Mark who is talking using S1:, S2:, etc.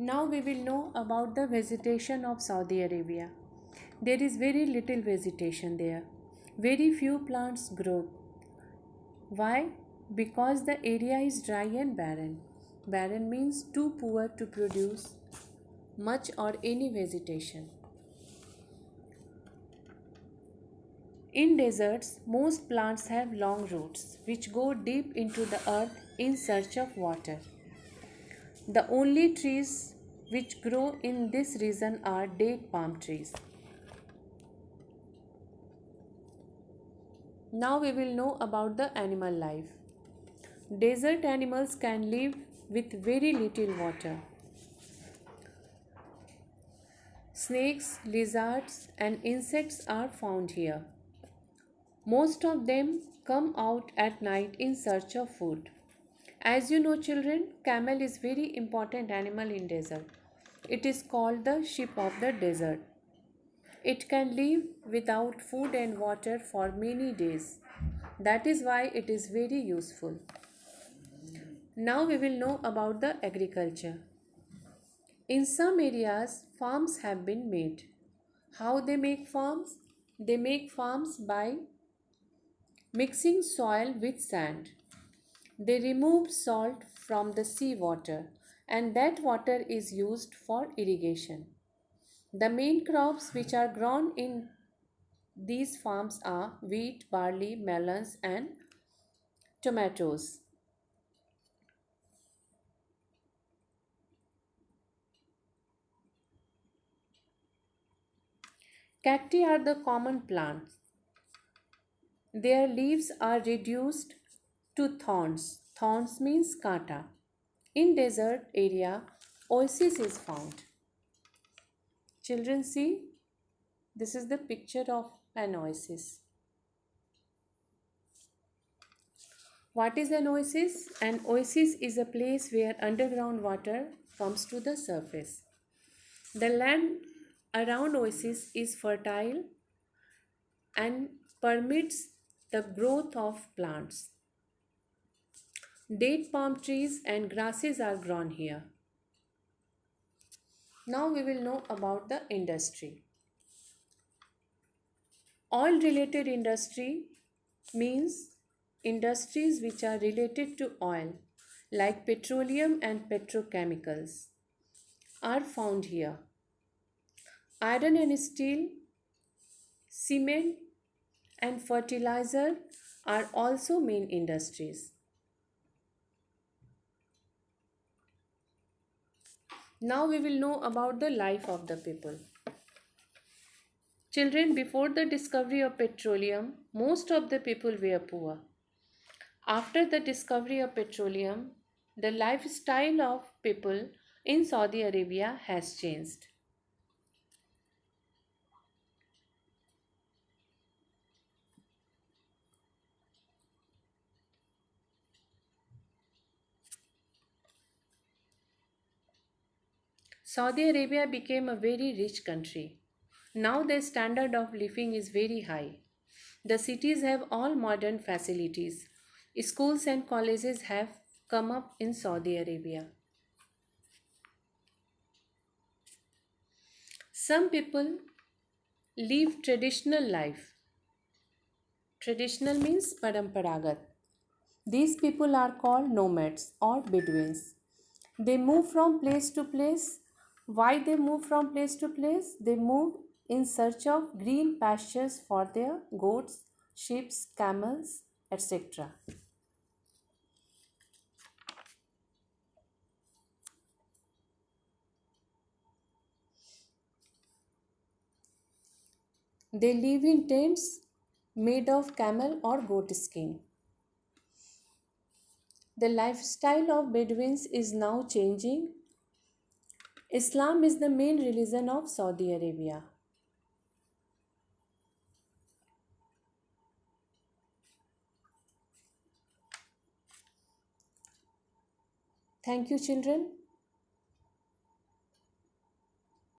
S1: Now we will know about the vegetation of Saudi Arabia. There is very little vegetation there. Very few plants grow. Why? Because the area is dry and barren. Barren means too poor to produce much or any vegetation. In deserts, most plants have long roots which go deep into the earth in search of water. The only trees which grow in this region are date palm trees. Now we will know about the animal life. Desert animals can live with very little water. Snakes, lizards, and insects are found here. Most of them come out at night in search of food. As you know, children, camel is very important animal in desert. It is called the sheep of the desert. It can live without food and water for many days. That is why it is very useful. Now we will know about the agriculture. In some areas, farms have been made. How they make farms? They make farms by mixing soil with sand. They remove salt from the sea water and that water is used for irrigation. The main crops which are grown in these farms are wheat, barley, melons, and tomatoes. Cacti are the common plants. Their leaves are reduced to thorns. Thorns means kata. In desert area, oasis is found. Children see, this is the picture of an oasis. What is an oasis? An oasis is a place where underground water comes to the surface. The land around oasis is fertile and permits the growth of plants. Date palm trees and grasses are grown here. Now we will know about the industry. Oil related industry means industries which are related to oil like petroleum and petrochemicals are found here. Iron and steel, cement and fertilizer are also main industries. Now we will know about the life of the people. Children, before the discovery of petroleum, most of the people were poor. After the discovery of petroleum, the lifestyle of people in Saudi Arabia has changed. Saudi Arabia became a very rich country. Now their standard of living is very high. The cities have all modern facilities. Schools and colleges have come up in Saudi Arabia. Some people live traditional life. Traditional means paramparagat. These people are called nomads or Bedouins. They move from place to place. Why they move from place to place? They move in search of green pastures for their goats, sheep, camels, etc. They live in tents made of camel or goat skin. The lifestyle of Bedouins is now changing. Islam is the main religion of Saudi Arabia. Thank you, children.